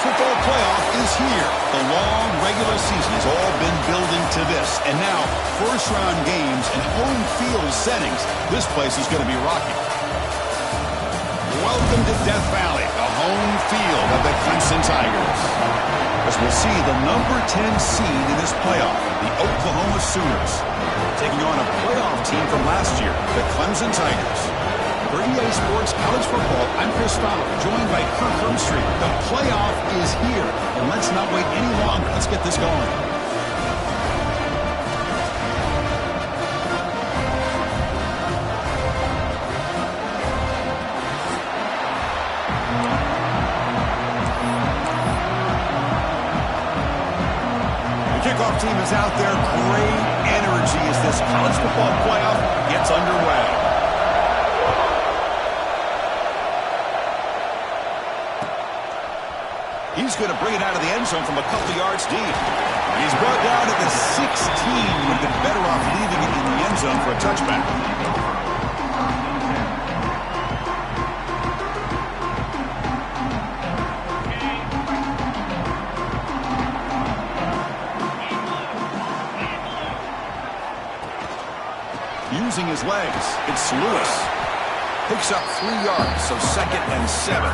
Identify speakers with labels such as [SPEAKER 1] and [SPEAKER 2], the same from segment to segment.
[SPEAKER 1] football playoff is here. The long regular season has all been building to this. And now, first-round games and home field settings. This place is going to be rocking. Welcome to Death Valley, the home field of the Clemson Tigers. As we'll see the number 10 seed in this playoff, the Oklahoma Sooners, taking on a playoff team from last year, the Clemson Tigers. For EA Sports College Football, I'm Chris Fowler, joined by Kirk Herbstreit. The playoff is here, and let's not wait any longer. Let's get this going. The kickoff team is out there. Great energy as this college football playoff gets underway. He's going to bring it out of the end zone from a couple of yards deep. He's brought down at the 16. Would have been better off leaving it in the end zone for a touchback. Using his legs, it's Lewis. Picks up 3 yards, so 2nd and 7.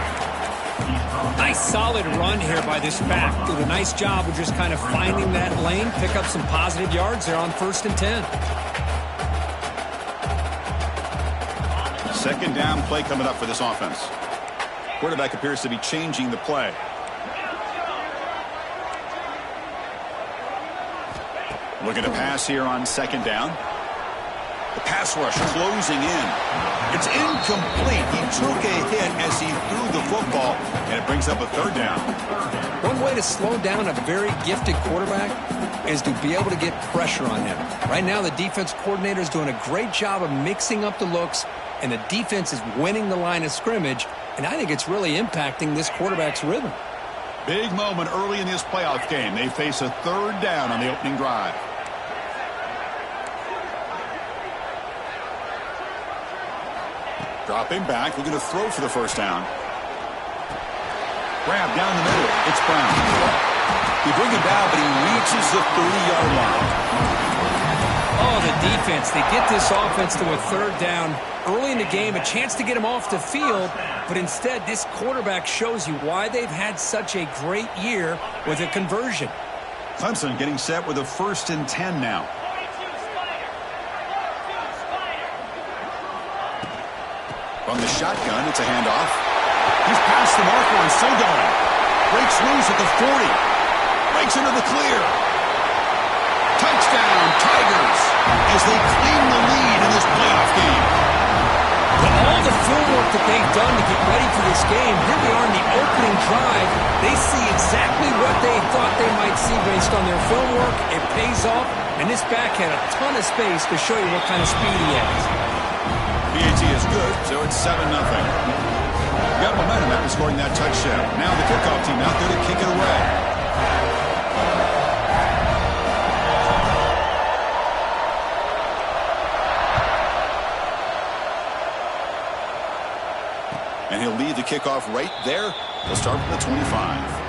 [SPEAKER 2] Nice solid run here by this back. Did a nice job of just kind of finding that lane, pick up some positive yards there on 1st and 10.
[SPEAKER 1] Second down play coming up for this offense. Quarterback appears to be changing the play. Looking to pass here on 2nd down. The pass rush closing in. It's incomplete. He took a hit as he threw the football, and it brings up a 3rd down.
[SPEAKER 2] One way to slow down a very gifted quarterback is to be able to get pressure on him. Right now, the defense coordinator is doing a great job of mixing up the looks, and the defense is winning the line of scrimmage, and I think it's really impacting this quarterback's rhythm.
[SPEAKER 1] Big moment early in this playoff game. They face a 3rd down on the opening drive. Dropping back, looking to throw for the 1st down. Grab down the middle. It's Brown. He brings him down, but he reaches the 30-yard line.
[SPEAKER 2] Oh, the defense. They get this offense to a 3rd down. Early in the game, a chance to get him off the field, but instead this quarterback shows you why they've had such a great year with a conversion.
[SPEAKER 1] Clemson getting set with a 1st and 10 now. From the shotgun, it's a handoff. He's past the marker and still going. Breaks loose at the 40. Breaks into the clear. Touchdown, Tigers, as they claim the lead in this playoff game.
[SPEAKER 2] With all the film work that they've done to get ready for this game, here they are in the opening drive. They see exactly what they thought they might see based on their film work. It pays off, and this back had a ton of space to show you what kind of speed he has.
[SPEAKER 1] PAT is good, so it's 7-0. Got momentum after scoring that touchdown. Now the kickoff team out there to kick it away. And he'll lead the kickoff right there. They'll start from the 25.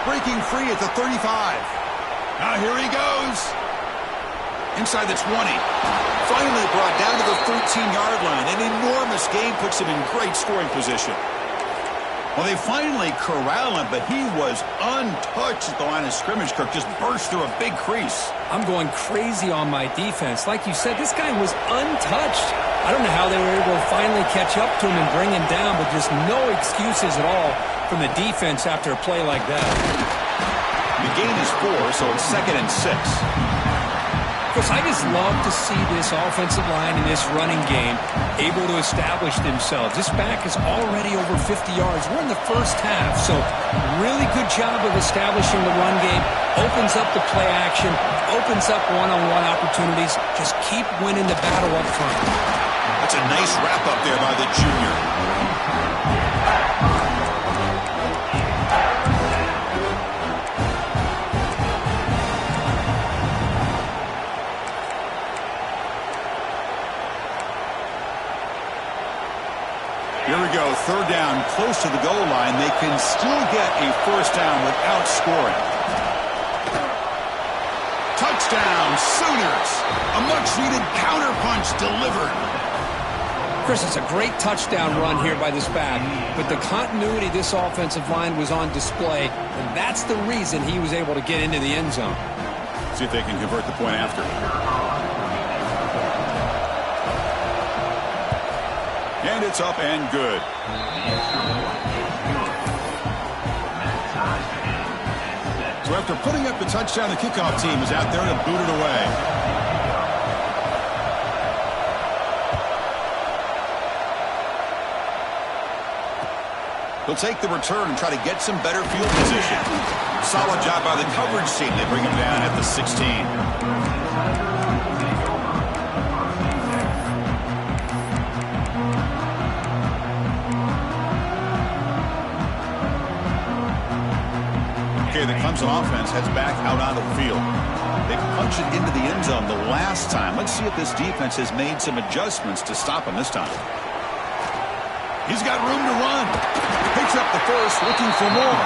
[SPEAKER 1] Breaking free at the 35. Now here he goes. Inside the 20. Finally brought down to the 13-yard line. An enormous gain puts him in great scoring position. Well, they finally corral him, but he was untouched at the line of scrimmage. Kirk just burst through a big crease.
[SPEAKER 2] I'm going crazy on my defense. Like you said, this guy was untouched. I don't know how they were able to finally catch up to him and bring him down, but just no excuses at all from the defense after a play like that.
[SPEAKER 1] The gain is 4, so it's 2nd and 6.
[SPEAKER 2] Chris, I just love to see this offensive line and this running game able to establish themselves. This back is already over 50 yards. We're in the first half, so really good job of establishing the run game. Opens up the play action, opens up one-on-one opportunities. Just keep winning the battle up front.
[SPEAKER 1] That's a nice wrap-up there by the junior. Here we go, third down, close to the goal line. They can still get a first down without scoring. Touchdown, Sooners! A much-needed counterpunch delivered.
[SPEAKER 2] Chris, it's a great touchdown run here by this back, but the continuity of this offensive line was on display, and that's the reason he was able to get into the end zone.
[SPEAKER 1] See if they can convert the point after. And it's up and good. So after putting up the touchdown, the kickoff team is out there to boot it away. He'll take the return and try to get some better field position. Solid job by the coverage team. They bring him down at the 16. The Clemson offense heads back out onto the field. They punched it into the end zone the last time. Let's see if this defense has made some adjustments to stop him this time. He's got room to run. Picks up the first, looking for more.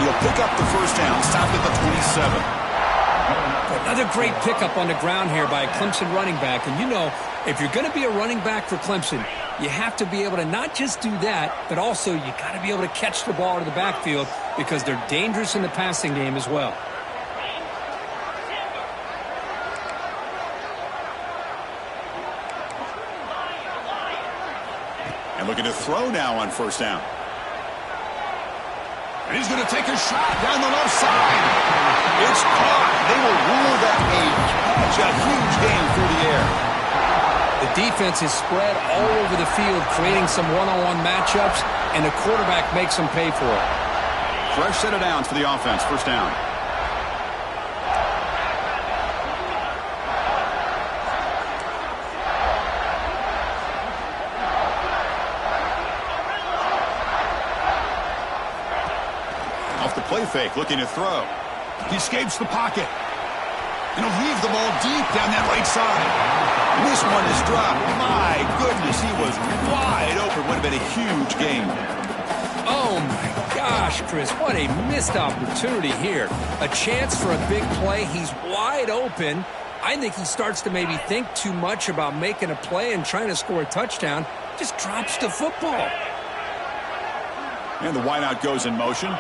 [SPEAKER 1] He'll pick up the first down, stopped at the 27.
[SPEAKER 2] Another great pickup on the ground here by a Clemson running back. And you know, if you're going to be a running back for Clemson, you have to be able to not just do that, but also you got to be able to catch the ball to the backfield because they're dangerous in the passing game as well.
[SPEAKER 1] And looking to throw now on first down. And he's going to take a shot down the left side. It's caught. They will rule that a huge game through the air.
[SPEAKER 2] The defense is spread all over the field, creating some one-on-one matchups, and the quarterback makes them pay for it.
[SPEAKER 1] Fresh set of downs for the offense. First down. Off the play fake, looking to throw. He escapes the pocket. And he'll leave the ball deep down that right side. And this one is dropped. My goodness, he was wide open. Would have been a huge game.
[SPEAKER 2] Oh, my gosh, Chris, what a missed opportunity here. A chance for a big play. He's wide open. I think he starts to maybe think too much about making a play and trying to score a touchdown. Just drops the football.
[SPEAKER 1] And the wideout goes in motion.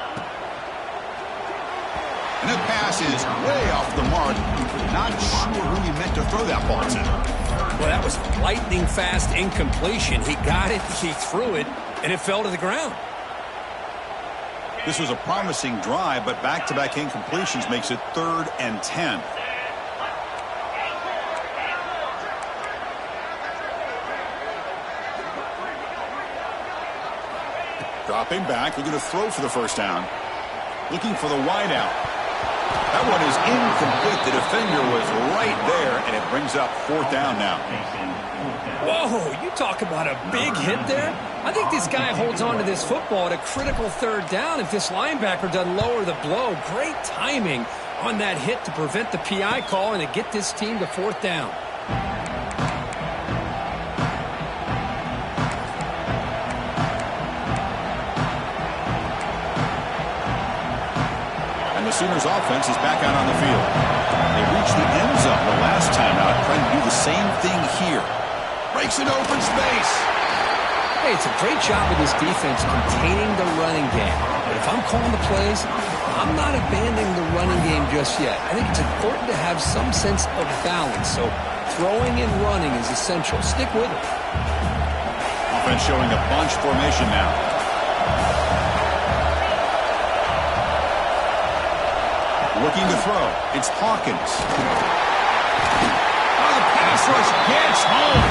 [SPEAKER 1] And that pass is way off the mark. Not sure who he meant to throw that ball to.
[SPEAKER 2] Well, that was lightning fast incompletion. He got it, he threw it, and it fell to the ground.
[SPEAKER 1] This was a promising drive, but back-to-back incompletions makes it 3rd and 10. Dropping back, looking to throw for the first down. Looking for the wideout. That one is incomplete. The defender was right there, and it brings up 4th down now.
[SPEAKER 2] Whoa, you talk about a big hit there. I think this guy holds on to this football at a critical 3rd down if this linebacker doesn't lower the blow. Great timing on that hit to prevent the PI call and to get this team to 4th down.
[SPEAKER 1] The Sooners offense is back out on the field. They reached the end zone the last time out, trying to do the same thing here. Breaks an open space.
[SPEAKER 2] Hey, it's a great job of this defense containing the running game. But if I'm calling the plays, I'm not abandoning the running game just yet. I think it's important to have some sense of balance. So throwing and running is essential. Stick with it.
[SPEAKER 1] Offense showing a bunch formation now. Looking to throw. It's Hawkins. Oh, the pass rush gets home.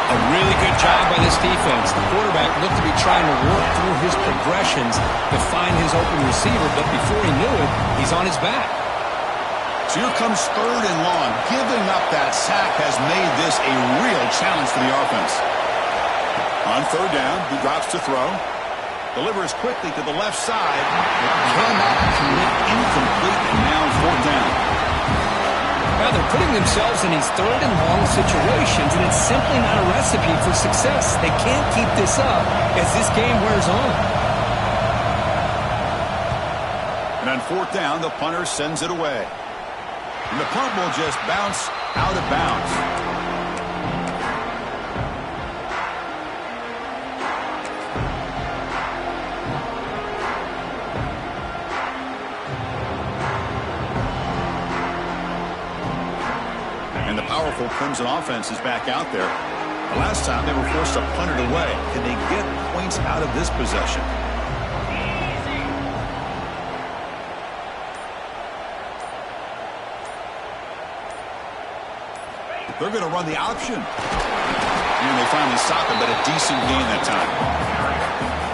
[SPEAKER 2] A really good job by this defense. The quarterback looked to be trying to work through his progressions to find his open receiver, but before he knew it, he's on his back.
[SPEAKER 1] So here comes 3rd and long. Giving up that sack has made this a real challenge for the offense. On 3rd down, he drops to throw. Delivers quickly to the left side. Cannot commit, incomplete, and now 4th down.
[SPEAKER 2] Now they're putting themselves in these 3rd and long situations, and it's simply not a recipe for success. They can't keep this up as this game wears on.
[SPEAKER 1] And on 4th down, the punter sends it away. And the punt will just bounce out of bounds. And the powerful Crimson offense is back out there. The last time they were forced to punt it away. Can they get points out of this possession? They're going to run the option. And they finally stop it, but a decent gain that time.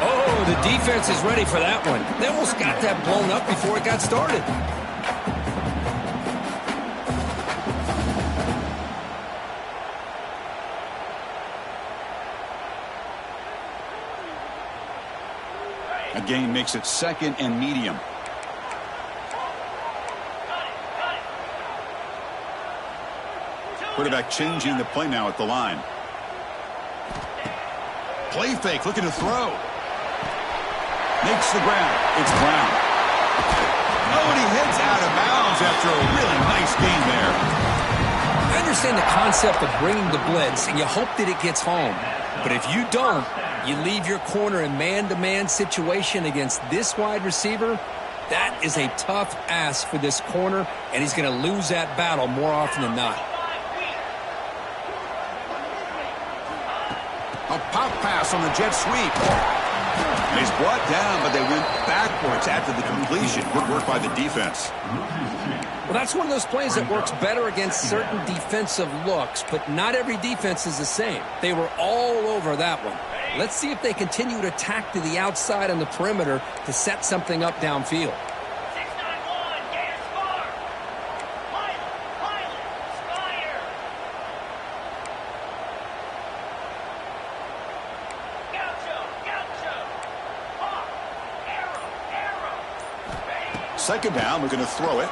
[SPEAKER 2] Oh, the defense is ready for that one. They almost got that blown up before it got started.
[SPEAKER 1] A gain makes it 2nd and medium. Quarterback changing the play now at the line. Play fake, looking to throw. Makes the ground. It's Brown. Oh, and he heads out of bounds after a really nice gain there.
[SPEAKER 2] I understand the concept of bringing the blitz, and you hope that it gets home. But if you don't, you leave your corner in man-to-man situation against this wide receiver. That is a tough ask for this corner, and he's going to lose that battle more often than not.
[SPEAKER 1] A pop pass on the jet sweep. And he's brought down, but they went backwards after the completion. Good work by the defense.
[SPEAKER 2] Well, that's one of those plays that works better against certain defensive looks, but not every defense is the same. They were all over that one. Let's see if they continue to tack to the outside on the perimeter to set something up downfield.
[SPEAKER 1] Second down, we're going to throw it.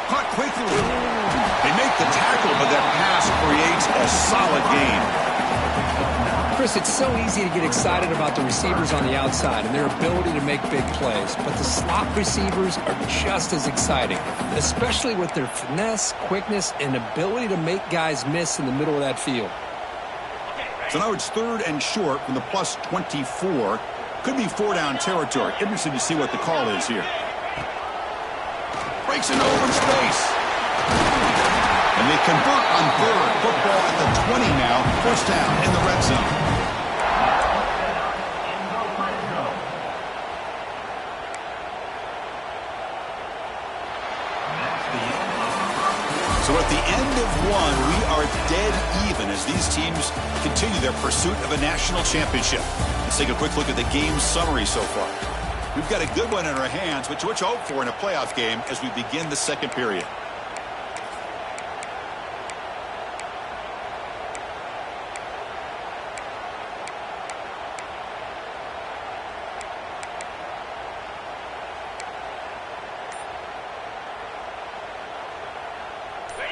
[SPEAKER 1] Caught quickly. They make the tackle, but that pass creates a solid gain.
[SPEAKER 2] Chris, it's so easy to get excited about the receivers on the outside and their ability to make big plays, but the slot receivers are just as exciting, especially with their finesse, quickness, and ability to make guys miss in the middle of that field.
[SPEAKER 1] So now it's 3rd and short from the plus 24. Could be 4-down territory. Interesting to see what the call is here. Breaks into open space. And they convert on 3rd. Football at the 20 now. 1st down in the red zone. So at the end of one, we are dead even as these teams continue their pursuit of a national championship. Let's take a quick look at the game summary so far. We've got a good one in our hands, which you hope for in a playoff game as we begin the 2nd period.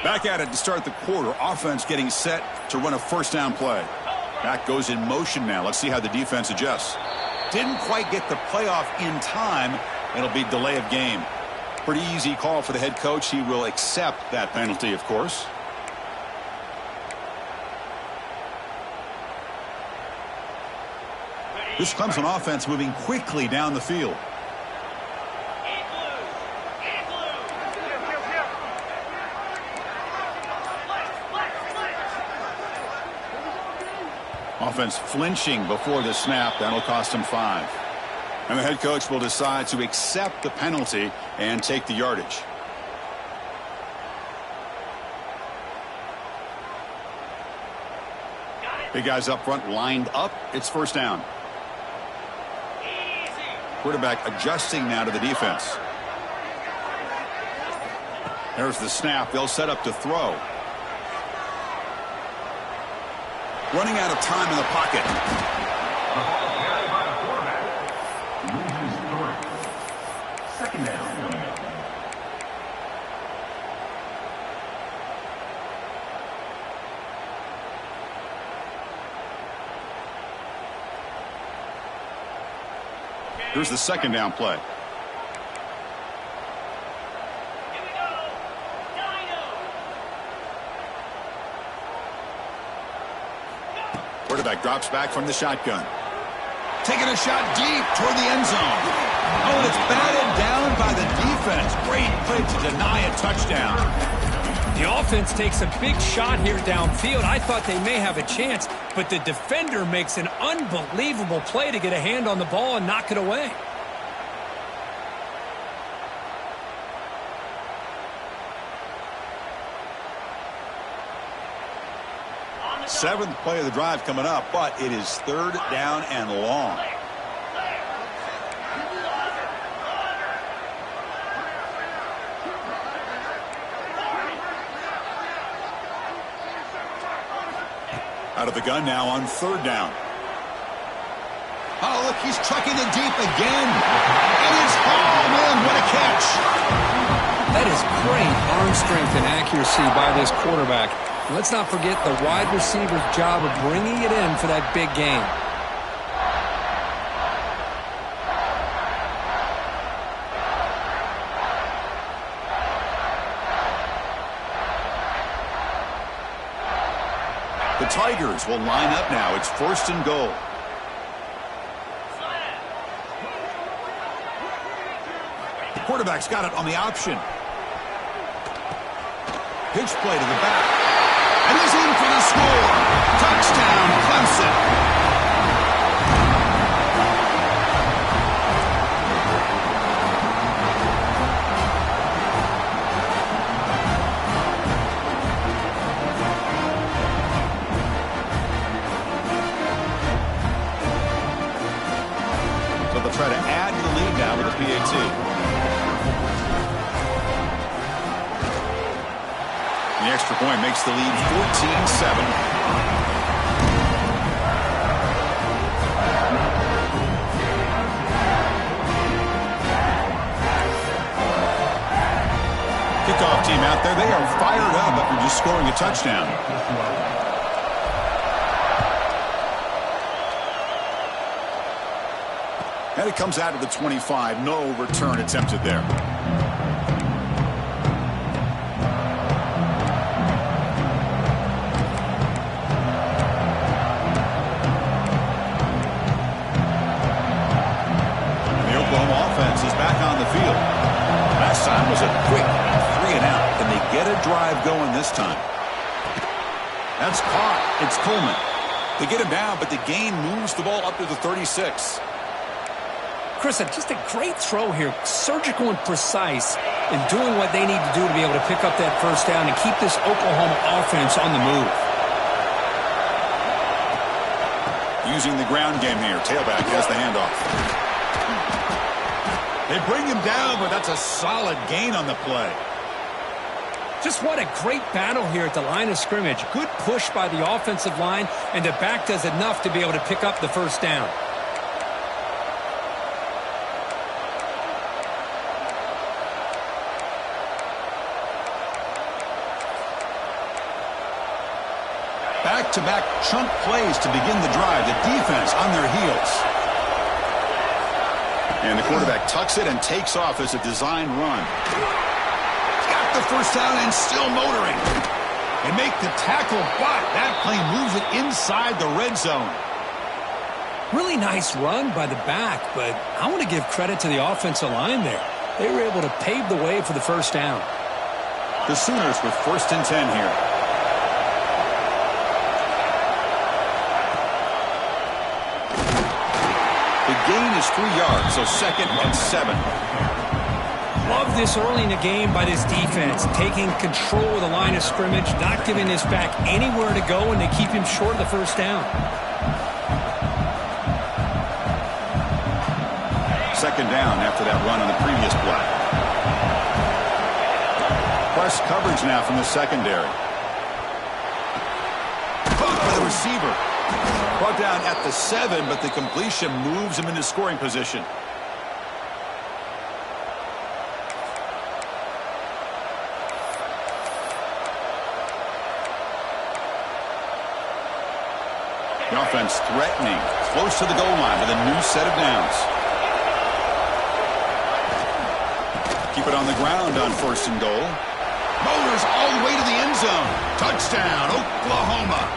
[SPEAKER 1] Back at it to start the quarter. Offense getting set to run a 1st down play. Back goes in motion now. Let's see how the defense adjusts. Didn't quite get the playoff in time. It'll be delay of game. Pretty easy call for the head coach. He will accept that penalty, of course. This comes on offense moving quickly down the field. Offense flinching before the snap. That'll cost him 5. And the head coach will decide to accept the penalty and take the yardage. Big guys up front lined up. It's first down. Quarterback adjusting now to the defense. There's the snap. They'll set up to throw. Running out of time in the pocket.
[SPEAKER 3] Second down.
[SPEAKER 1] Here's the second down play. Quarterback drops back from the shotgun. Taking a shot deep toward the end zone. Oh, and it's batted down by the defense. Great play to deny a touchdown.
[SPEAKER 2] The offense takes a big shot here downfield. I thought they may have a chance, but the defender makes an unbelievable play to get a hand on the ball and knock it away.
[SPEAKER 1] Seventh play of the drive coming up, but it is third down and long. Out of the gun now on third down. Oh, look, he's trucking it deep again. It is home in. What a catch.
[SPEAKER 2] That is great arm strength and accuracy by this quarterback. Let's not forget the wide receiver's job of bringing it in for that big game.
[SPEAKER 1] The Tigers will line up now. It's first and goal. The quarterback's got it on the option. Pitch play to the back. And he's in for the score. Touchdown, Clemson. So they'll try to add to the lead now with a PAT. The extra point makes the lead 14-7. Kickoff team out there. They are fired up after just scoring a touchdown. And it comes out of the 25. No return attempted there. Last time was a quick 3-and-out. Can they get a drive going this time? That's caught. It's Coleman. They get him down, but the gain moves the ball up to the 36.
[SPEAKER 2] Chris, just a great throw here. Surgical and precise in doing what they need to do to be able to pick up that first down and keep this Oklahoma offense on the move.
[SPEAKER 1] Using the ground game here. Tailback has the handoff. They bring him down, but that's a solid gain on the play.
[SPEAKER 2] Just what a great battle here at the line of scrimmage. Good push by the offensive line, and the back does enough to be able to pick up the first down. Back-to-back chunk plays to begin the drive. The defense on their heels.
[SPEAKER 1] And the quarterback tucks it and takes off as a design run. Got the first down and still motoring. And make the tackle, but that play moves it inside the red zone.
[SPEAKER 2] Really nice run by the back, but I want to give credit to the offensive line there. They were able to pave the way for the first down.
[SPEAKER 1] The Sooners with first and 10 here. The gain is 3 yards, so second and 7.
[SPEAKER 2] Love this early in the game by this defense, taking control of the line of scrimmage, not giving this back anywhere to go, and they keep him short of the first down.
[SPEAKER 1] Second down after that run on the previous play. Press coverage now from the secondary. Hook for the receiver. Brought down at the 7, but the completion moves him into scoring position. The offense threatening, close to the goal line with a new set of downs. Keep it on the ground on 1st and goal. Motors all the way to the end zone. Touchdown, Oklahoma.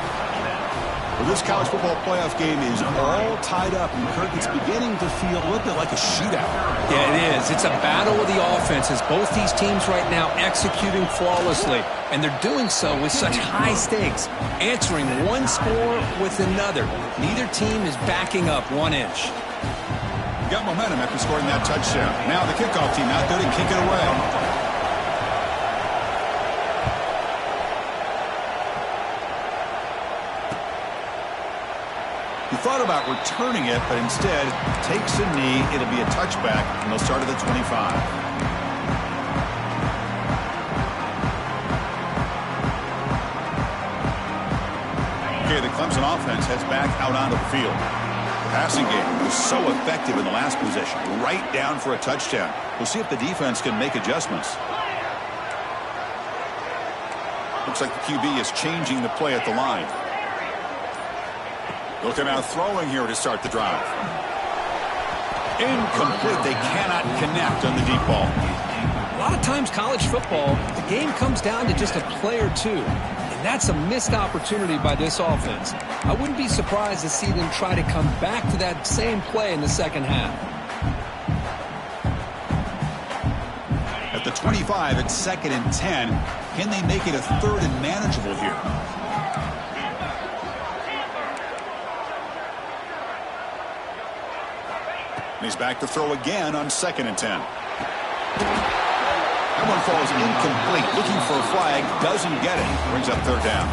[SPEAKER 1] Well, this college football playoff game is all tied up, and Kirk, it's beginning to feel a little bit like a shootout.
[SPEAKER 2] Yeah, it is. It's a battle of the offenses. Both these teams right now executing flawlessly, and they're doing so with such high stakes, answering one score with another. Neither team is backing up 1 inch.
[SPEAKER 1] Got momentum after scoring that touchdown. Now the kickoff team out there to kick it away. He thought about returning it, but instead takes a knee. It'll be a touchback, and they'll start at the 25. Okay, the Clemson offense heads back out onto the field. The passing game was so effective in the last possession, right down for a touchdown. We'll see if the defense can make adjustments. Looks like the QB is changing the play at the line. Looking out throwing here to start the drive. Incomplete. They cannot connect on the deep ball.
[SPEAKER 2] A lot of times college football, the game comes down to just a play or two. And that's a missed opportunity by this offense. I wouldn't be surprised to see them try to come back to that same play in the second half.
[SPEAKER 1] At the 25, it's 2nd and 10. Can they make it a 3rd and manageable here? He's back to throw again on 2nd and 10. That one falls incomplete. Looking for a flag. Doesn't get it. Brings up 3rd down.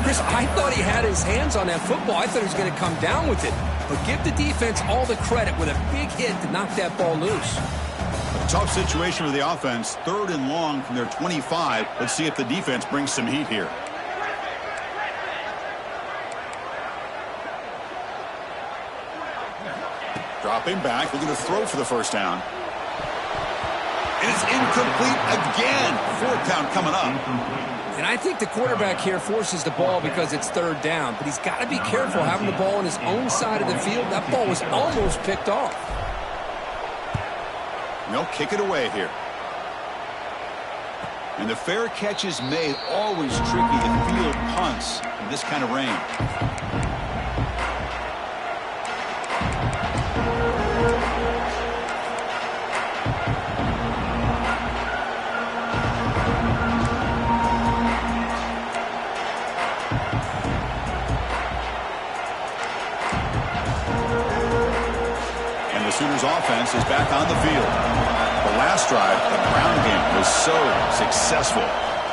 [SPEAKER 2] Chris, I thought he had his hands on that football. I thought he was going to come down with it. But give the defense all the credit with a big hit to knock that ball loose.
[SPEAKER 1] A tough situation for the offense. 3rd and long from their 25. Let's see if the defense brings some heat here. Dropping back, looking to throw for the 1st down. It is incomplete again. 4th down coming up.
[SPEAKER 2] And I think the quarterback here forces the ball because it's 3rd down. But he's got to be careful having the ball on his own side of the field. That ball was almost picked off.
[SPEAKER 1] They'll kick it away here. And the fair catch is made. Always tricky to field punts in this kind of rain. Sooners offense is back on the field. The last drive, the ground game, was so successful.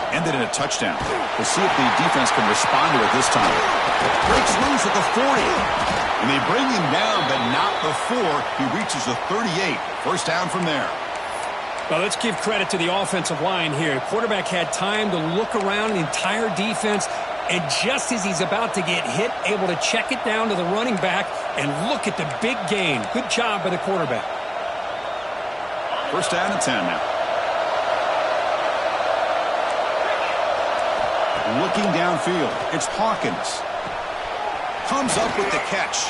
[SPEAKER 1] Ended in a touchdown. We'll see if the defense can respond to it this time. Breaks loose at the 40. And they bring him down, but not before he reaches the 38. 1st down from there.
[SPEAKER 2] Well, let's give credit to the offensive line here. Quarterback had time to look around the entire defense, and just as he's about to get hit, able to check it down to the running back, and look at the big gain. Good job by the quarterback.
[SPEAKER 1] 1st down and 10 now. Looking downfield, it's Hawkins. Comes up with the catch.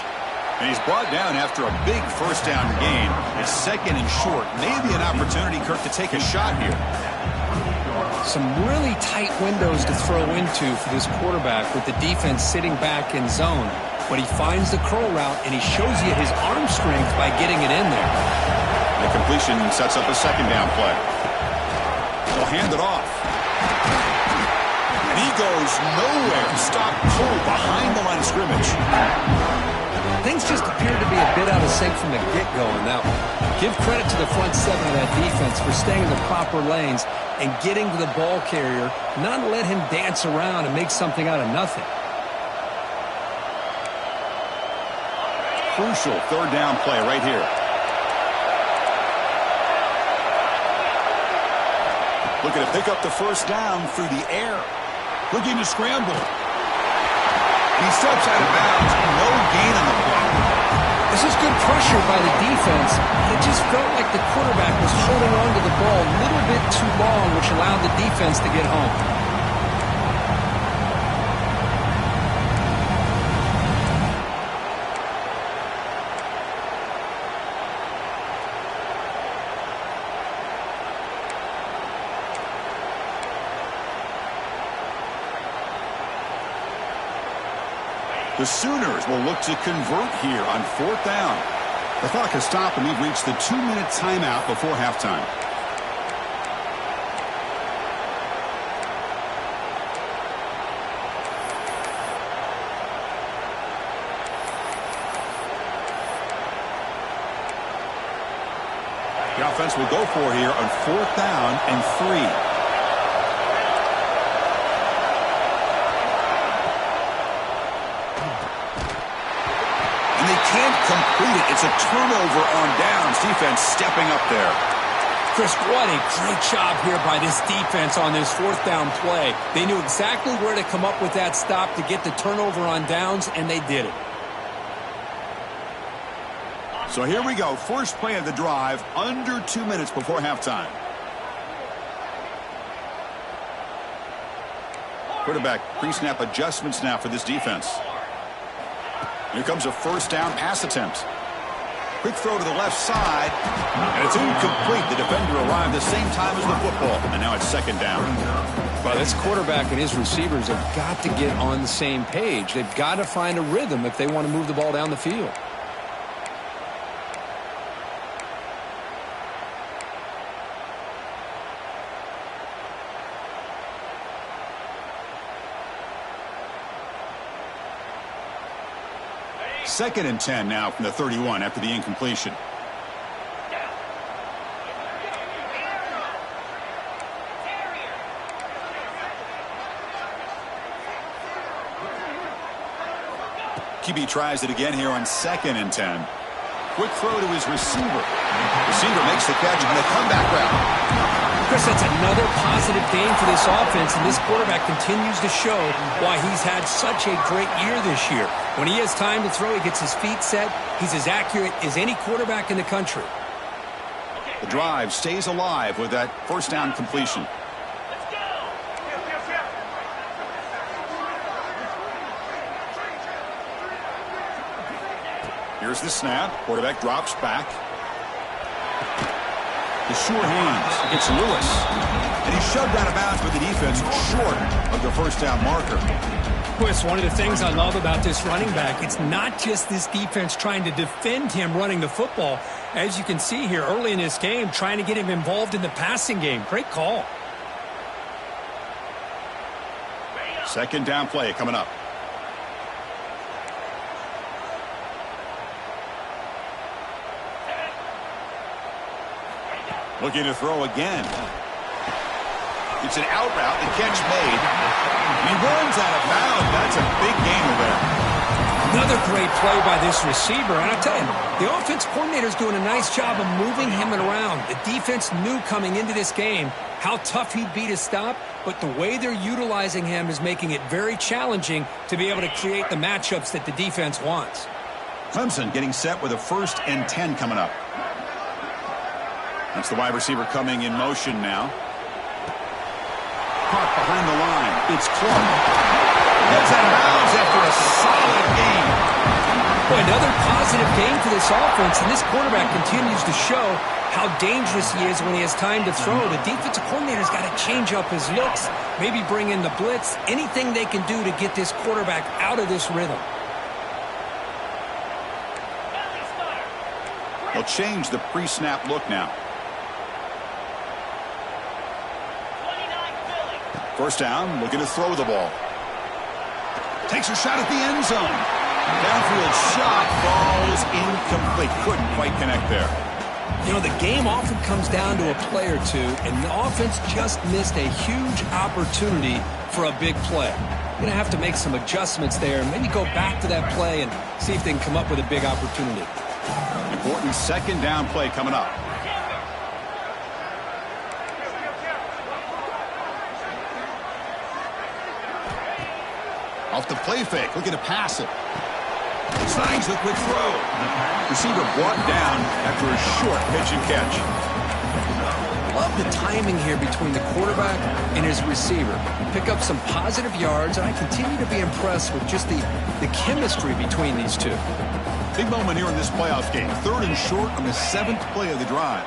[SPEAKER 1] And he's brought down after a big 1st down gain. It's 2nd and short. Maybe an opportunity, Kirk, to take a shot here.
[SPEAKER 2] Some really tight windows to throw into for this quarterback with the defense sitting back in zone. But he finds the curl route, and he shows you his arm strength by getting it in there.
[SPEAKER 1] The completion sets up a 2nd down play. They'll hand it off. And he goes nowhere. Stopped cold behind the line of scrimmage.
[SPEAKER 2] things just appeared to be a bit out of sync from the get-go in that one. Give credit to the front seven of that defense for staying in the proper lanes and getting to the ball carrier, not let him dance around and make something out of nothing.
[SPEAKER 1] Crucial third down play right here. Looking to pick up the first down through the air. Looking to scramble. He steps out of bounds. No gain on the play.
[SPEAKER 2] This is good pressure by the defense, but it just felt like the quarterback was holding on to the ball a little bit too long, which allowed the defense to get home.
[SPEAKER 1] The Sooners will look to convert here on fourth down. The clock has stopped and we've reached the 2-minute timeout before halftime. The offense will go for here on fourth down and 3. Can't complete it. It's a turnover on downs. Defense stepping up there.
[SPEAKER 2] Chris, what a great job here by this defense on this fourth down play. They knew exactly where to come up with that stop to get the turnover on downs, and they did it.
[SPEAKER 1] So here we go. First play of the drive, under 2 minutes before halftime. Quarterback pre-snap adjustments now for this defense. Here comes a first down pass attempt. Quick throw to the left side, and it's incomplete. The defender arrived the same time as the football, and now it's second down.
[SPEAKER 2] Well, this quarterback and his receivers have got to get on the same page. They've got to find a rhythm if they want to move the ball down the field.
[SPEAKER 1] Second and 10 now from the 31 after the incompletion. QB tries it again here on second and 10. Quick throw to his receiver. Receiver makes the catch on a comeback route.
[SPEAKER 2] Chris, that's another positive gain for this offense, and this quarterback continues to show why he's had such a great year this year. When he has time to throw, he gets his feet set. He's as accurate as any quarterback in the country.
[SPEAKER 1] The drive stays alive with that first down completion. Here's the snap. Quarterback drops back. The sure hands. It's Lewis. And he's shoved out of bounds with the defense short of the first down marker.
[SPEAKER 2] Chris, one of the things I love about this running back, it's not just this defense trying to defend him running the football. As you can see here early in this game, trying to get him involved in the passing game. Great call.
[SPEAKER 1] Second down play coming up. Looking to throw again. It's an out route. The catch made. He runs out of bounds. That's a big gainer there.
[SPEAKER 2] Another great play by this receiver. And I'll tell you, the offense coordinator's doing a nice job of moving him around. The defense knew coming into this game how tough he'd be to stop, but the way they're utilizing him is making it very challenging to be able to create the matchups that the defense wants.
[SPEAKER 1] Clemson getting set with a first and 10 coming up. That's the wide receiver coming in motion now. Caught behind the line. It's Clark. Gets out of bounds after a solid game.
[SPEAKER 2] Boy, another positive game for this offense, and this quarterback continues to show how dangerous he is when he has time to throw. The defensive coordinator's got to change up his looks, maybe bring in the blitz, anything they can do to get this quarterback out of this rhythm.
[SPEAKER 1] They'll change the pre-snap look now. First down, looking to throw the ball. Takes a shot at the end zone. Downfield shot falls incomplete. Couldn't quite connect there.
[SPEAKER 2] You know, the game often comes down to a play or two, and the offense just missed a huge opportunity for a big play. Going to have to make some adjustments there, and maybe go back to that play and see if they can come up with a big opportunity.
[SPEAKER 1] Important second down play coming up. Off the play fake, looking to pass it. Signs the quick throw. Receiver brought down after a short pitch and catch.
[SPEAKER 2] Love the timing here between the quarterback and his receiver. Pick up some positive yards, and I continue to be impressed with just the chemistry between these two.
[SPEAKER 1] Big moment here in this playoff game. 3rd and short on the 7th play of the drive.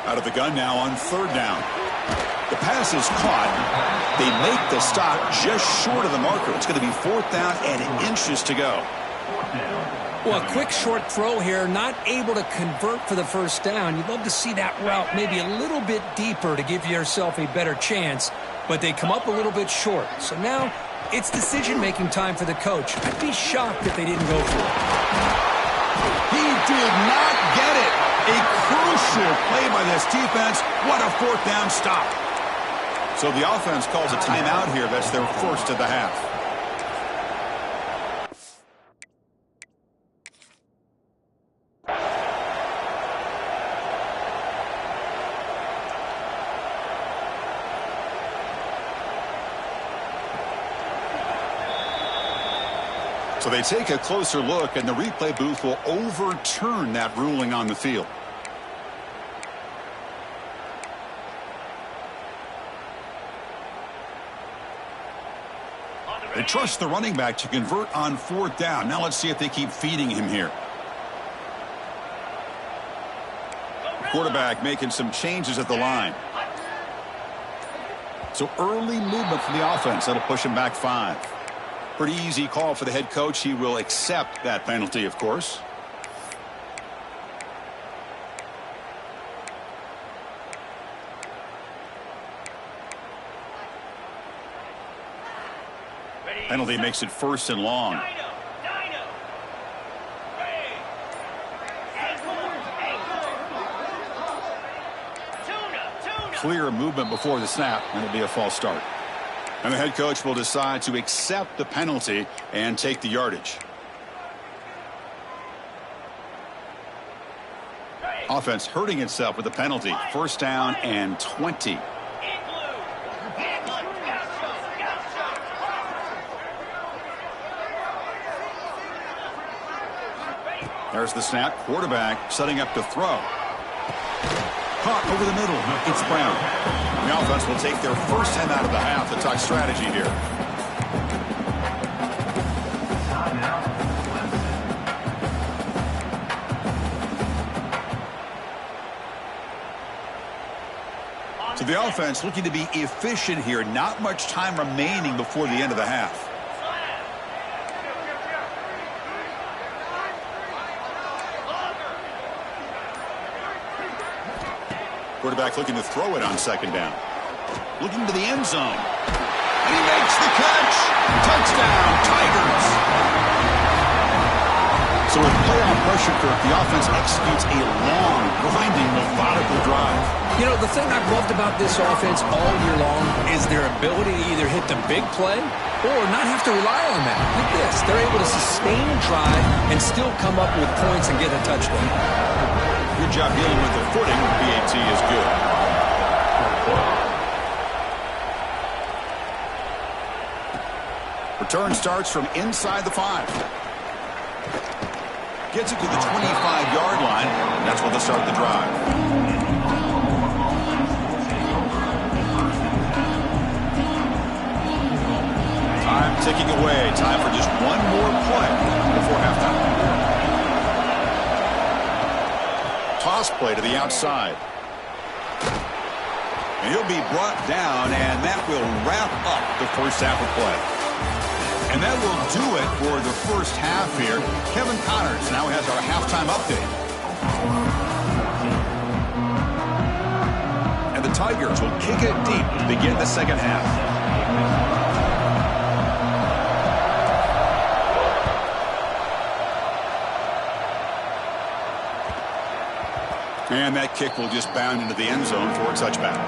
[SPEAKER 1] Out of the gun now on 3rd down. The pass is caught. They make the stop just short of the marker. It's going to be 4th down and inches to go.
[SPEAKER 2] Well, a quick short throw here, not able to convert for the first down. You'd love to see that route maybe a little bit deeper to give yourself a better chance, but they come up a little bit short. So now it's decision-making time for the coach. I'd be shocked if they didn't go for it.
[SPEAKER 1] He did not get it. A crucial play by this defense. What a 4th down stop. So the offense calls a timeout here. That's their first of the half. So they take a closer look, and the replay booth will overturn that ruling on the field. They trust the running back to convert on 4th down. Now let's see if they keep feeding him here. Quarterback making some changes at the line. So early movement from the offense. That'll push him back 5. Pretty easy call for the head coach. He will accept that penalty, of course. Penalty makes it 1st and long. Clear movement before the snap, and it'll be a false start. And the head coach will decide to accept the penalty and take the yardage. Offense hurting itself with the penalty. 1st down and 20. There's the snap. Quarterback setting up to throw. Caught over the middle. It's Brown. The offense will take their first time out of the half to talk strategy here. So the offense looking to be efficient here. Not much time remaining before the end of the half. Quarterback looking to throw it on 2nd down. Looking to the end zone. And he makes the catch. Touchdown, Tigers. So with playoff pressure, Kirk, the offense executes a long, grinding, methodical drive.
[SPEAKER 2] You know, the thing I've loved about this offense all year long is their ability to either hit the big play or not have to rely on that. Like this, they're able to sustain a drive and still come up with points and get a touchdown.
[SPEAKER 1] Good job dealing with the footing. PAT is good. Return starts from inside the 5. Gets it to the 25-yard line. That's where they'll start the drive. Time ticking away. Time for just one more play before halftime. Toss play to the outside. And he'll be brought down, and that will wrap up the first half of play. And that will do it for the first half here. Kevin Connors now has our halftime update. Tigers will kick it deep to begin the second half. And that kick will just bound into the end zone for a touchback.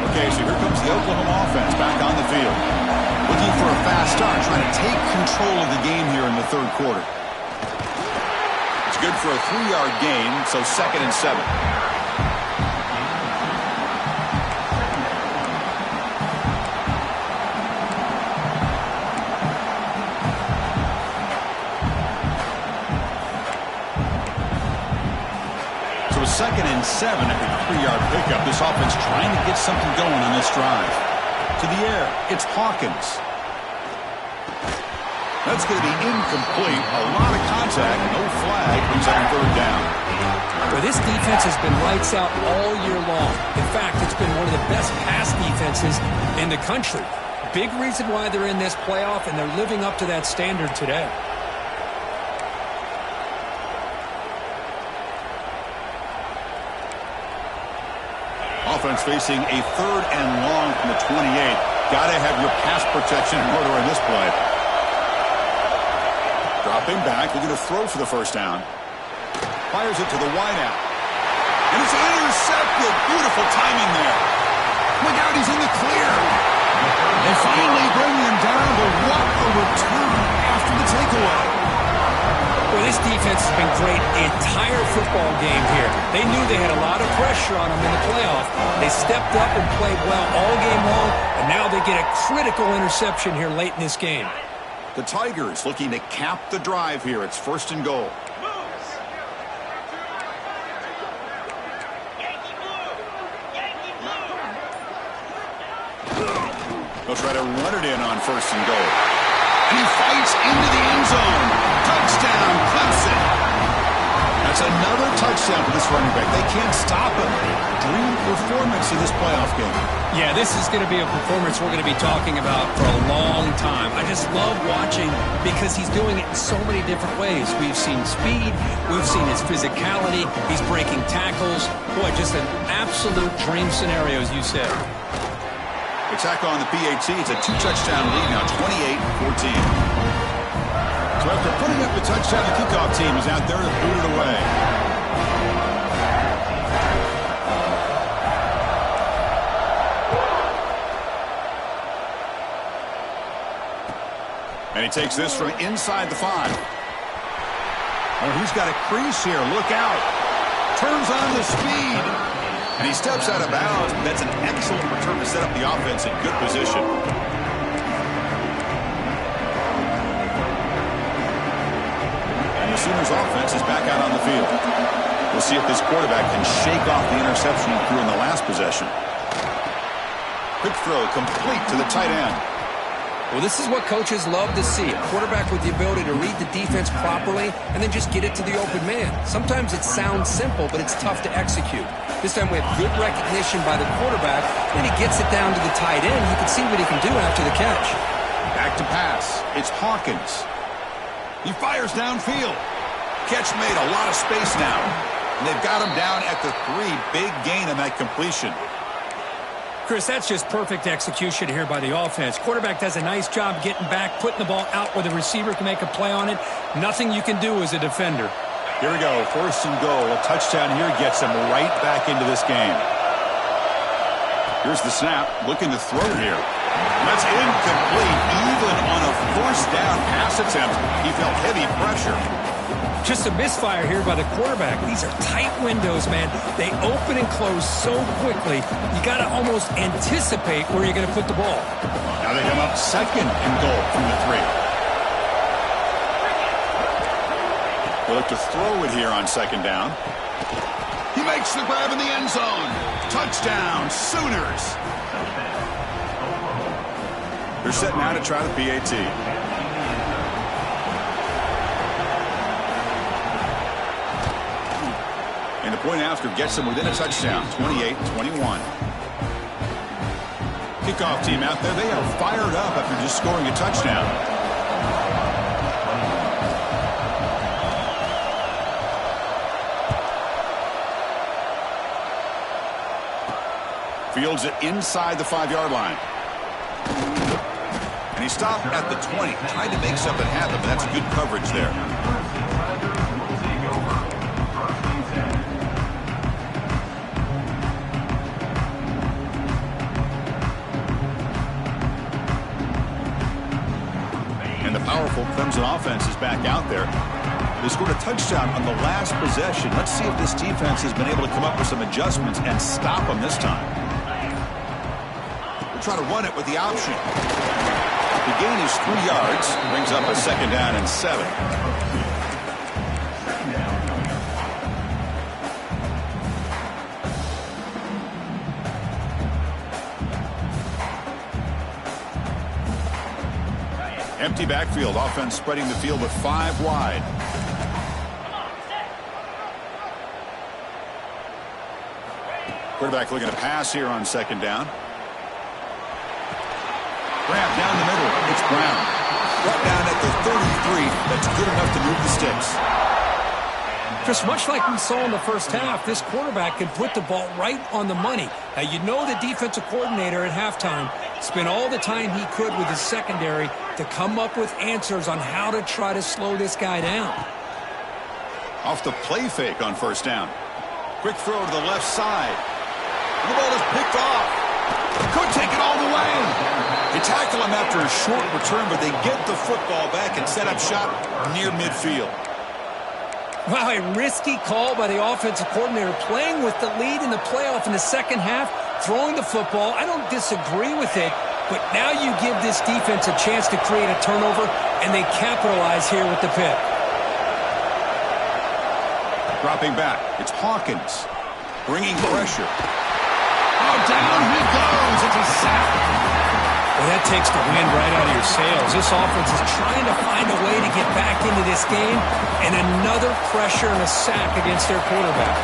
[SPEAKER 1] Okay, so here comes the Oklahoma offense back on the field. Looking for a fast start, trying to take control of the game here in the third quarter. Good for a 3-yard gain, so 2nd and 7. So 2nd and 7 after the 3-yard pickup. This offense trying to get something going on this drive. To the air, it's Hawkins. That's going to be incomplete. A lot of contact. No flag. Brings up 3rd down.
[SPEAKER 2] Well, this defense has been lights out all year long. In fact, it's been one of the best pass defenses in the country. Big reason why they're in this playoff, and they're living up to that standard today.
[SPEAKER 1] Offense facing a 3rd and long from the 28. Got to have your pass protection in order in this play. Dropping back, looking to throw for the 1st down. Fires it to the wideout. And it's intercepted. Beautiful timing there. Look out, he's in the clear. They finally bring him down, but what a return after the takeaway.
[SPEAKER 2] Well, this defense has been great the entire football game here. They knew they had a lot of pressure on them in the playoff. They stepped up and played well all game long, and now they get a critical interception here late in this game.
[SPEAKER 1] The Tigers looking to cap the drive here. It's 1st and goal. They'll try to run it in on 1st and goal. And he fights into the end zone. Touchdown, Clemson. That's another touchdown for this running back. They can't stop him. Dream performance in this playoff game.
[SPEAKER 2] Yeah, this is going to be a performance we're going to be talking about for a long time. I just love watching because he's doing it in so many different ways. We've seen speed. We've seen his physicality. He's breaking tackles. Boy, just an absolute dream scenario, as you said.
[SPEAKER 1] The tackle on the PAT. It's a 2-touchdown lead now, 28-14. So after putting up the touchdown, the kickoff team is out there to boot it away. And he takes this from inside the 5. Oh, he's got a crease here. Look out. Turns on the speed. And he steps out of bounds. That's an excellent return to set up the offense in good position. And the Sooners offense is back out on the field. We'll see if this quarterback can shake off the interception he threw in the last possession. Quick throw complete to the tight end.
[SPEAKER 2] Well, this is what coaches love to see. A quarterback with the ability to read the defense properly and then just get it to the open man. Sometimes it sounds simple, but it's tough to execute. This time we have good recognition by the quarterback. Then he gets it down to the tight end. You can see what he can do after the catch.
[SPEAKER 1] Back to pass. It's Hawkins. He fires downfield. Catch made, a lot of space now. And they've got him down at the 3. Big gain on that completion.
[SPEAKER 2] Chris, that's just perfect execution here by the offense. Quarterback does a nice job getting back, putting the ball out where the receiver can make a play on it. Nothing you can do as a defender.
[SPEAKER 1] Here we go, 1st and goal. A touchdown here gets him right back into this game. Here's the snap, looking to throw here. That's incomplete. Even on a 4th down pass attempt, he felt heavy pressure.
[SPEAKER 2] Just a misfire here by the quarterback. These are tight windows, man. They open and close so quickly, you got to almost anticipate where you're going to put the ball.
[SPEAKER 1] Now they come up 2nd and goal from the 3. They'll look to throw it here on 2nd down. He makes the grab in the end zone. Touchdown, Sooners. They're set now to try the PAT. And the point after gets them within a touchdown, 28-21. Kickoff team out there, they are fired up after just scoring a touchdown. Fields it inside the 5-yard line. And he stopped at the 20, tried to make something happen, but that's good coverage there. The powerful Clemson offense is back out there. They scored a touchdown on the last possession. Let's see if this defense has been able to come up with some adjustments and stop them this time. We'll try to run it with the option. The gain is 3 yards. Brings up a 2nd down and 7. Empty backfield. Offense spreading the field with 5 wide. Quarterback looking to pass here on 2nd down. Grab down the middle. It's Brown. Brought down at the 33. That's good enough to move the sticks.
[SPEAKER 2] Chris, much like we saw in the first half, this quarterback can put the ball right on the money. Now, you know the defensive coordinator at halftime spent all the time he could with his secondary to come up with answers on how to try to slow this guy down.
[SPEAKER 1] Off the play fake on 1st down. Quick throw to the left side. And the ball is picked off. Could take it all the way. They tackle him after a short return, but they get the football back and set up shop near midfield.
[SPEAKER 2] Wow, a risky call by the offensive coordinator, playing with the lead in the playoff in the second half, throwing the football. I don't disagree with it, but now you give this defense a chance to create a turnover, and they capitalize here with the pick.
[SPEAKER 1] Dropping back, it's Hawkins, bringing pressure. Oh, down he goes. It's a sack.
[SPEAKER 2] Well, that takes the wind right out of your sails. This offense is trying to find a way to get back into this game, and another pressure and a sack against their quarterback.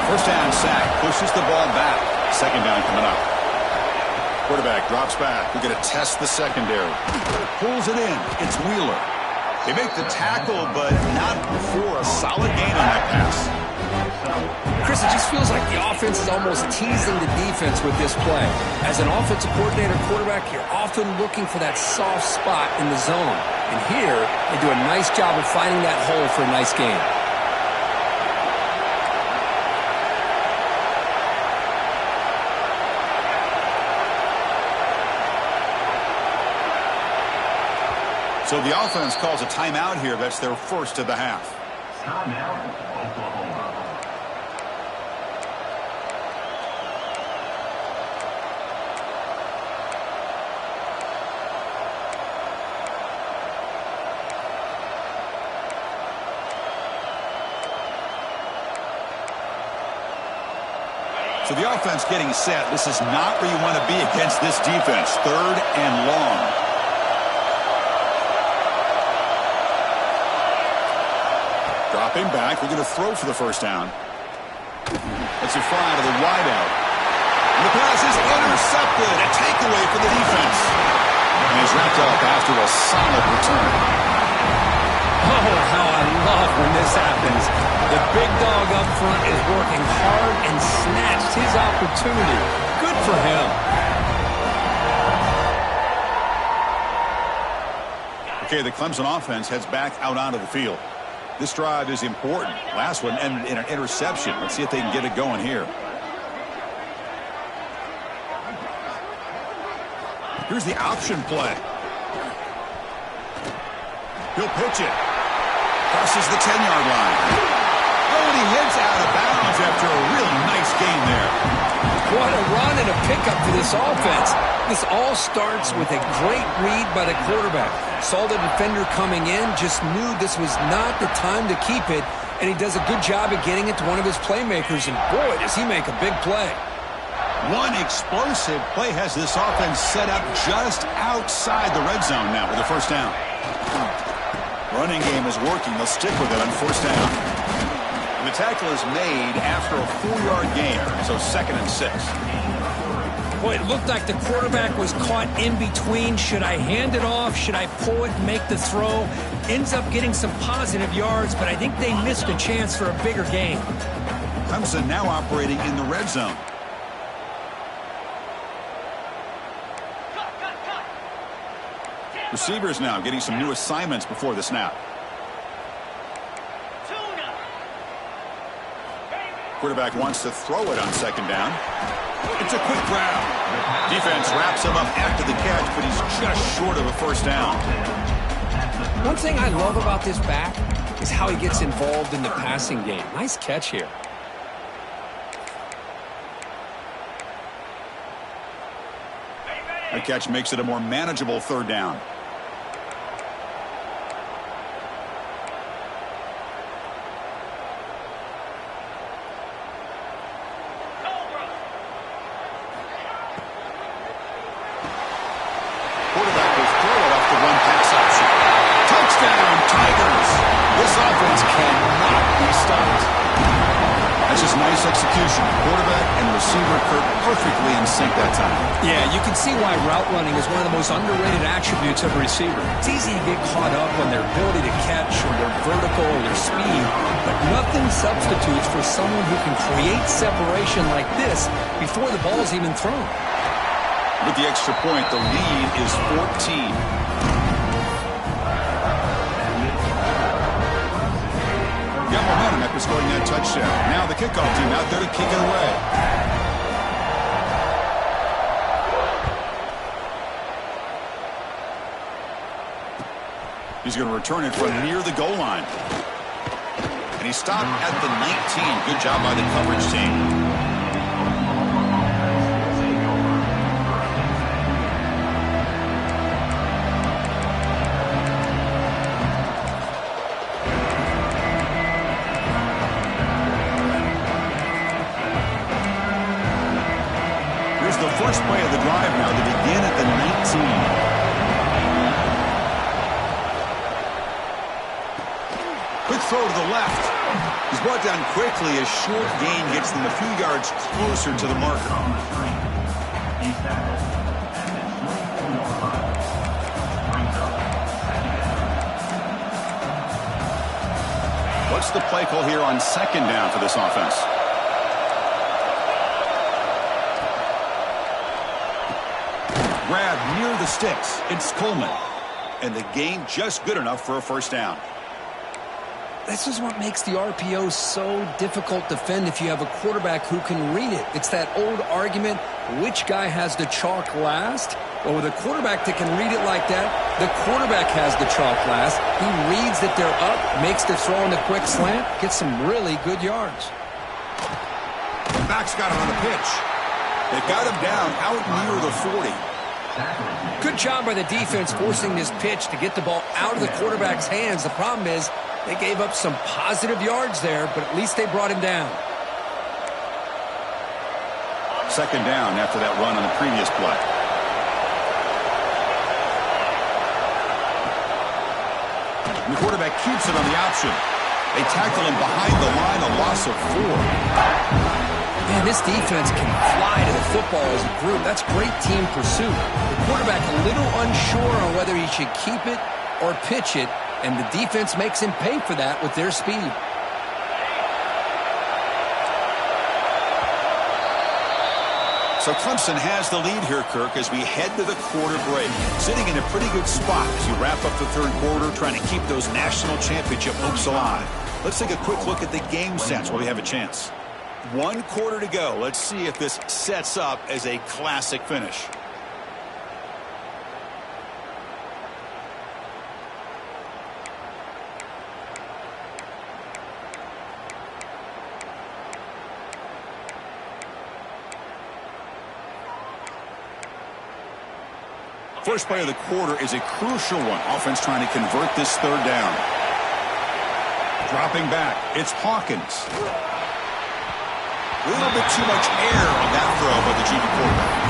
[SPEAKER 1] 1st down sack, pushes the ball back. 2nd down coming up. Quarterback drops back. We're going to test the secondary. Pulls it in. It's Wheeler. They make the tackle, but not before a solid gain on that pass.
[SPEAKER 2] Chris, it just feels like the offense is almost teasing the defense with this play. As an offensive coordinator quarterback, you're often looking for that soft spot in the zone. And here, they do a nice job of finding that hole for a nice gain.
[SPEAKER 1] So the offense calls a timeout here. That's their first of the half.
[SPEAKER 3] Timeout, Oklahoma.
[SPEAKER 1] So the offense getting set. This is not where you want to be against this defense. 3rd and long. Dropping back. We're going to throw for the 1st down. It's a fly to the wideout. And the pass is intercepted. A takeaway for the defense. And he's wrapped up after a solid return.
[SPEAKER 2] Oh, how I love when this happens. The big dog up front is working hard and snatched his opportunity. Good for him.
[SPEAKER 1] Okay, the Clemson offense heads back out onto the field. This drive is important. Last one ended in an interception. Let's see if they can get it going here. Here's the option play. He'll pitch it. Crosses the 10-yard line. Oh, and he heads out of bounds after a really nice gain there.
[SPEAKER 2] What a run and a pickup for this offense. This all starts with a great read by the quarterback. Saw the defender coming in, just knew this was not the time to keep it, and he does a good job of getting it to one of his playmakers, and boy, does he make a big play.
[SPEAKER 1] One explosive play has this offense set up just outside the red zone now with a 1st down. Running game is working. They'll stick with it on 1st down. And The tackle is made after a 4-yard gain, so 2nd and 6.
[SPEAKER 2] Boy, it looked like the quarterback was caught in between. Should I hand it off? Should I pull it and make the throw? Ends up getting some positive yards, but I think they missed a chance for a bigger gain.
[SPEAKER 1] Clemson now operating in the red zone. Receivers now getting some new assignments before the snap. Quarterback wants to throw it on 2nd down. It's a quick grab. Defense wraps him up after the catch, but he's just short of a 1st down.
[SPEAKER 2] One thing I love about this back is how he gets involved in the passing game. Nice catch here.
[SPEAKER 1] That catch makes it a more manageable 3rd down. Quarterback will throw it off the one-pass option. Touchdown, Tigers! This offense cannot be stopped. That's just nice execution. Quarterback and receiver Kirk perfectly in sync that time.
[SPEAKER 2] Yeah, you can see why route running is one of the most underrated attributes of a receiver. It's easy to get caught up on their ability to catch or their vertical or their speed, but nothing substitutes for someone who can create separation like this before the ball is even thrown.
[SPEAKER 1] With the extra point, the lead is 14. Got momentum after scoring that touchdown. Now the kickoff team out there to kick it away. He's going to return it from near the goal line. And he stopped at the 19. Good job by the coverage team. The first play of the drive now to begin at the 19. Quick throw to the left. He's brought down quickly. A short gain gets them a few yards closer to the marker. What's the play call here on 2nd down for this offense? Grab near the sticks. It's Coleman. And the gain just good enough for a 1st down.
[SPEAKER 2] This is what makes the RPO so difficult to defend if you have a quarterback who can read it. It's that old argument, which guy has the chalk last? Well, with a quarterback that can read it like that, the quarterback has the chalk last. He reads that they're up, makes the throw on the quick slant, gets some really good yards.
[SPEAKER 1] The back's got him on the pitch. They've got him down out near the 40.
[SPEAKER 2] Good job by the defense forcing this pitch to get the ball out of the quarterback's hands. The problem is they gave up some positive yards there, but at least they brought him down.
[SPEAKER 1] 2nd down after that run on the previous play. And the quarterback keeps it on the option. They tackle him behind the line, a loss of 4.
[SPEAKER 2] Man, this defense can fly to the football as a group. That's great team pursuit. The quarterback a little unsure on whether he should keep it or pitch it, and the defense makes him pay for that with their speed.
[SPEAKER 1] So Clemson has the lead here, Kirk, as we head to the quarter break. Sitting in a pretty good spot as you wrap up the 3rd quarter, trying to keep those national championship hopes alive. Let's take a quick look at the game stats while we have a chance. 1 quarter to go. Let's see if this sets up as a classic finish. First play of the quarter is a crucial one. Offense trying to convert this 3rd down. Dropping back. It's Hawkins. A little bit too much air on that throw by the junior quarterback.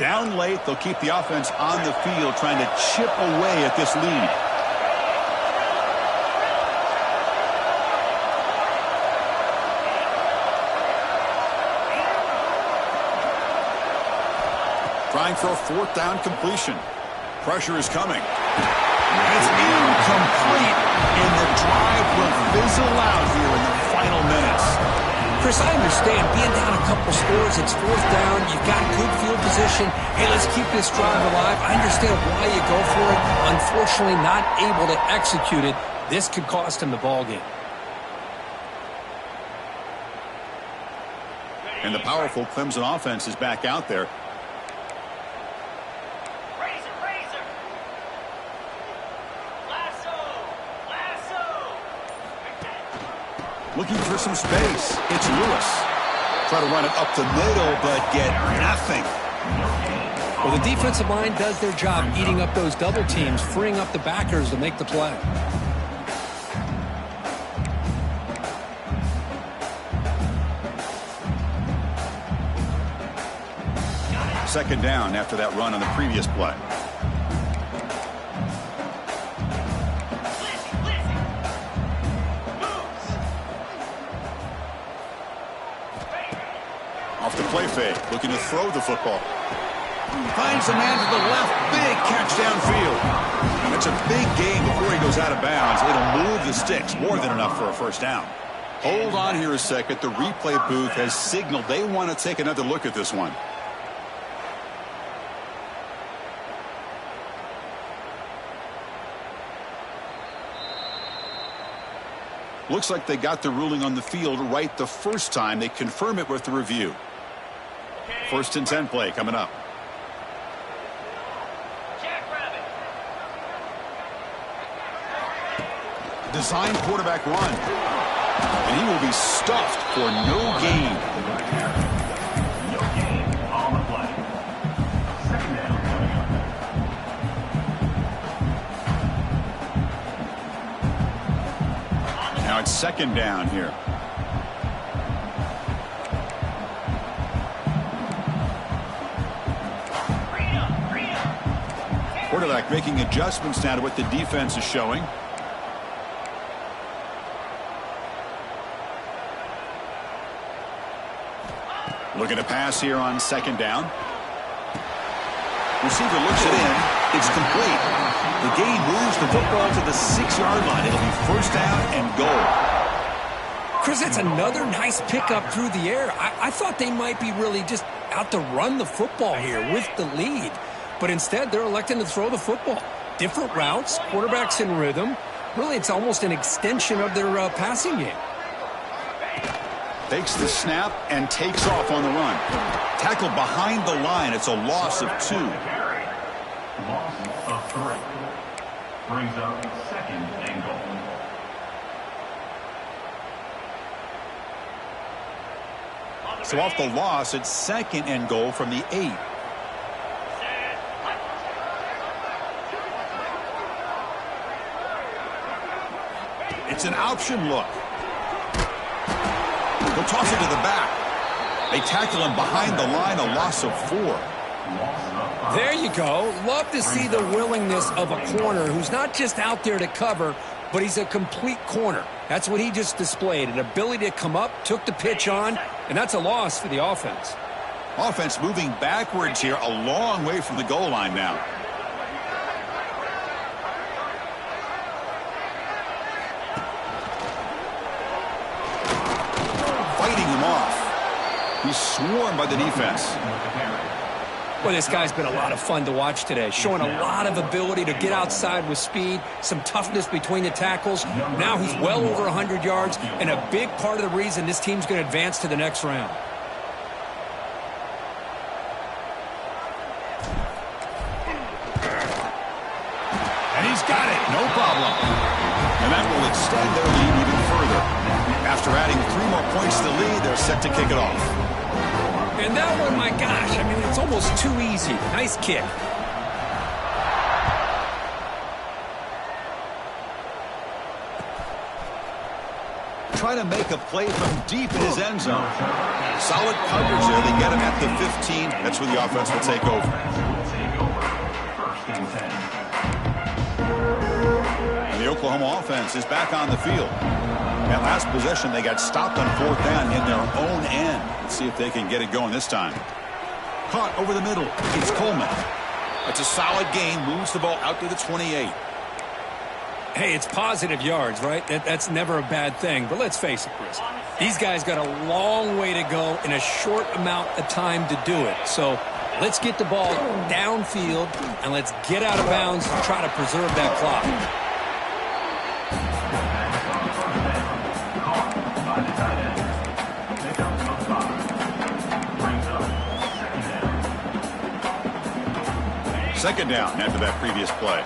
[SPEAKER 1] Down late, they'll keep the offense on the field trying to chip away at this lead. Trying for a fourth down completion. Pressure is coming. It's incomplete, and the drive will fizzle out here in the final minutes.
[SPEAKER 2] Chris, I understand being down a couple scores, it's fourth down, you've got good field position. Hey, let's keep this drive alive. I understand why you go for it. Unfortunately, not able to execute it. This could cost him the ball game.
[SPEAKER 1] And the powerful Clemson offense is back out there. Looking for some space. It's Lewis. Try to run it up the middle, but get nothing.
[SPEAKER 2] Well, the defensive line does their job eating up those double teams, freeing up the backers to make the play.
[SPEAKER 1] Second down after that run on the previous play. Off the play fake, looking to throw the football. Finds the man to the left, big catch downfield. It's a big gain before he goes out of bounds. It'll move the sticks, more than enough for a first down. Hold on here a second. The replay booth has signaled they want to take another look at this one. Looks like they got the ruling on the field right the first time. They confirm it with the review. First and 10 play coming up. Design quarterback run. And he will be stuffed for no gain.
[SPEAKER 3] No gain on the play. Second down coming up.
[SPEAKER 1] Now it's second down here. Quarterback making adjustments now to what the defense is showing. Looking to pass here on second down. Receiver looks it in. It's complete. The gain moves the football to the 6-yard line. It'll be first down and goal.
[SPEAKER 2] Chris, that's another nice pickup through the air. I thought they might be really just out to run the football here with the lead. But instead, they're electing to throw the football. Different routes, quarterbacks in rhythm. Really, it's almost an extension of their passing game.
[SPEAKER 1] Takes the snap and takes off on the run. Tackled behind the line. It's a loss of 2.
[SPEAKER 3] Loss of 3. Brings up second and goal.
[SPEAKER 1] So off the loss, it's second and goal from the 8. It's an option look. They'll toss it to the back. They tackle him behind the line, a loss of 4.
[SPEAKER 2] There you go. Love to see the willingness of a corner who's not just out there to cover, but he's a complete corner. That's what he just displayed, an ability to come up, took the pitch on, and that's a loss for the offense.
[SPEAKER 1] Offense moving backwards here, a long way from the goal line now. Fighting him off. He's swarmed by the defense.
[SPEAKER 2] Well, this guy's been a lot of fun to watch today, showing a lot of ability to get outside with speed, some toughness between the tackles. Now he's well over 100 yards, and a big part of the reason this team's going to advance to the next round.
[SPEAKER 1] And he's got it, no problem. And that will extend their lead even further. After adding 3 more points to the lead, they're set to kick it off.
[SPEAKER 2] And that one, my gosh, I mean, it's almost too easy. Nice kick.
[SPEAKER 1] try to make a play from deep in his end zone. Solid coverage there. They get him at the 15. That's where the offense will take over.
[SPEAKER 3] First and 10.
[SPEAKER 1] And the Oklahoma offense is back on the field. That last possession, they got stopped on 4th down in their own end. Let's see if they can get it going this time. Caught over the middle. It's Coleman. It's a solid gain. Moves the ball out to the 28.
[SPEAKER 2] Hey, it's positive yards, right? That's never a bad thing. But let's face it, Chris. These guys got a long way to go in a short amount of time to do it. So let's get the ball downfield, and let's get out of bounds and try to preserve that clock.
[SPEAKER 1] Second down after that previous play.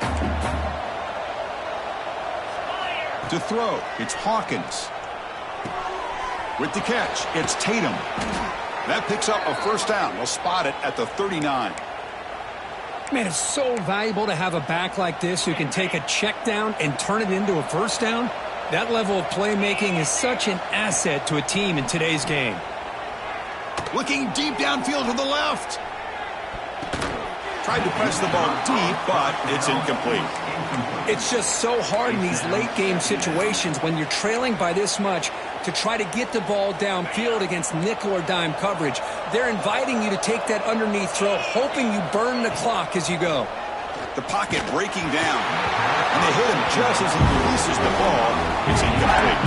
[SPEAKER 1] To throw, it's Hawkins. With the catch, it's Tatum. That picks up a first down. They'll spot it at the 39.
[SPEAKER 2] Man, it's so valuable to have a back like this who can take a check down and turn it into a first down. That level of playmaking is such an asset to a team in today's game.
[SPEAKER 1] Looking deep downfield to the left. Tried to press the ball deep, but it's incomplete.
[SPEAKER 2] It's just so hard in these late-game situations when you're trailing by this much to try to get the ball downfield against nickel or dime coverage. They're inviting you to take that underneath throw, hoping you burn the clock as you go.
[SPEAKER 1] The pocket breaking down, and they hit him just as he releases the ball. It's incomplete.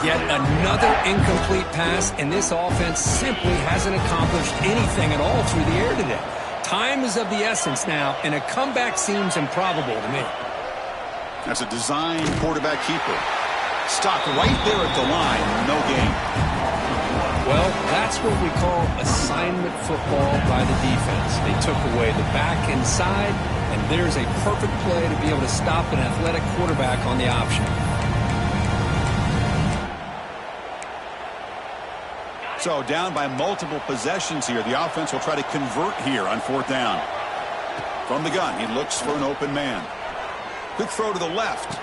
[SPEAKER 2] Yet another incomplete pass, and this offense simply hasn't accomplished anything at all through the air today. Time is of the essence now, and a comeback seems improbable to me.
[SPEAKER 1] That's a designed quarterback keeper. Stopped right there at the line. No gain.
[SPEAKER 2] Well, that's what we call assignment football by the defense. They took away the back inside, and there's a perfect play to be able to stop an athletic quarterback on the option.
[SPEAKER 1] So down by multiple possessions here. The offense will try to convert here on 4th down. From the gun, he looks for an open man. Quick throw to the left.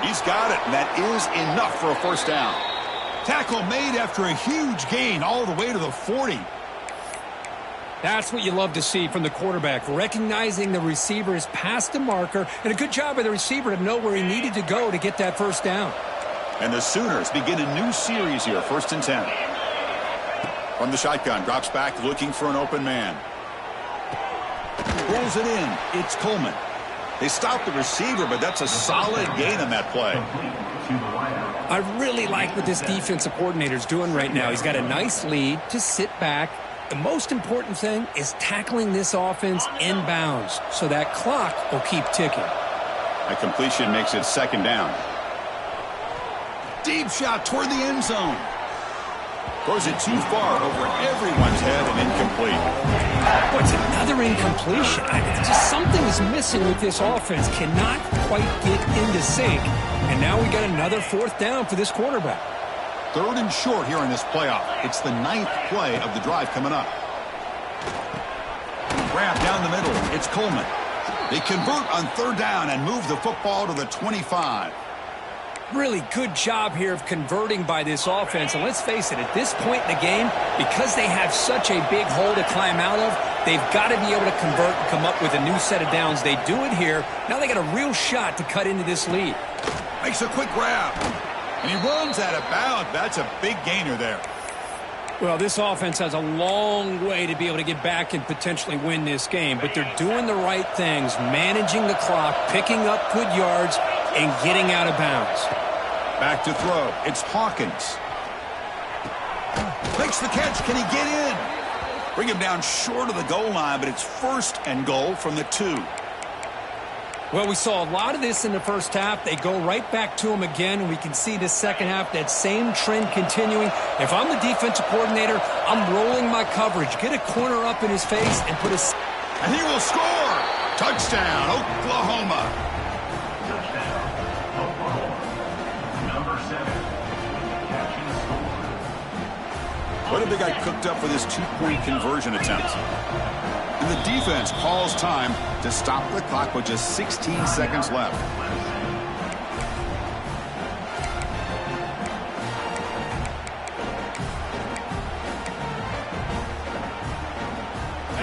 [SPEAKER 1] He's got it, and that is enough for a first down. Tackle made after a huge gain all the way to the 40.
[SPEAKER 2] That's what you love to see from the quarterback, recognizing the receiver is past the marker, and a good job by the receiver to know where he needed to go to get that first down.
[SPEAKER 1] And the Sooners begin a new series here, 1st and 10. From the shotgun, drops back looking for an open man. Rolls it in. It's Coleman. They stop the receiver, but that's a solid gain on that play.
[SPEAKER 2] I really like what this defensive coordinator is doing right now. He's got a nice lead to sit back. The most important thing is tackling this offense inbounds so that clock will keep ticking.
[SPEAKER 1] A completion makes it 2nd down. Deep shot toward the end zone. Throws it too far over everyone's head and incomplete.
[SPEAKER 2] What's another incompletion? Just something is missing with this offense. Cannot quite get into sync. And now we got another 4th down for this quarterback.
[SPEAKER 1] 3rd and short here in this playoff. It's the 9th play of the drive coming up. Wrap down the middle. It's Coleman. They convert on 3rd down and move the football to the 25.
[SPEAKER 2] Really good job here of converting by this offense. And let's face it, at this point in the game, because they have such a big hole to climb out of, they've got to be able to convert and come up with a new set of downs. They do it here. Now they got a real shot to cut into this lead.
[SPEAKER 1] Makes a quick grab. And he runs out of bounds. That's a big gainer there.
[SPEAKER 2] Well, this offense has a long way to be able to get back and potentially win this game. But they're doing the right things, managing the clock, picking up good yards, and getting out of bounds.
[SPEAKER 1] Back to throw. It's Hawkins. Makes the catch. Can he get in? Bring him down short of the goal line, but it's 1st and goal from the 2.
[SPEAKER 2] Well, we saw a lot of this in the first half. They go right back to him again, and we can see the second half, that same trend continuing. If I'm the defensive coordinator, I'm rolling my coverage. Get a corner up in his face and put a...
[SPEAKER 1] And he will score! Touchdown, Oklahoma!
[SPEAKER 3] Touchdown, Oklahoma. Number 7. Catch and score.
[SPEAKER 1] What have they got cooked up for this 2-point conversion attempt? And the defense calls time to stop the clock with just 16 seconds left.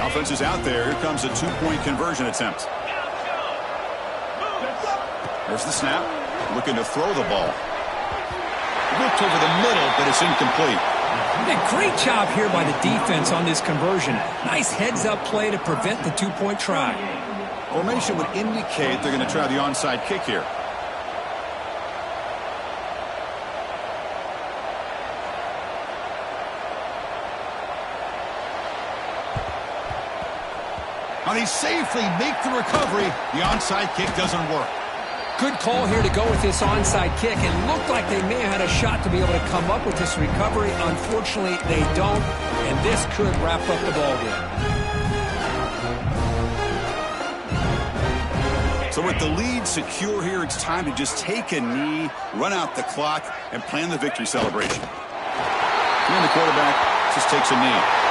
[SPEAKER 1] Offense is out there. Here comes a two-point conversion attempt. There's the snap. Looking to throw the ball. Whipped over the middle, but it's incomplete.
[SPEAKER 2] A great job here by the defense on this conversion. Nice heads-up play to prevent the two-point try.
[SPEAKER 1] Formation would indicate they're going to try the onside kick here. Now they safely make the recovery. The onside kick doesn't work.
[SPEAKER 2] Good call here to go with this onside kick. It looked like they may have had a shot to be able to come up with this recovery. Unfortunately, they don't, and this could wrap up the ball game.
[SPEAKER 1] So with the lead secure here, it's time to just take a knee, run out the clock, and plan the victory celebration. And the quarterback just takes a knee.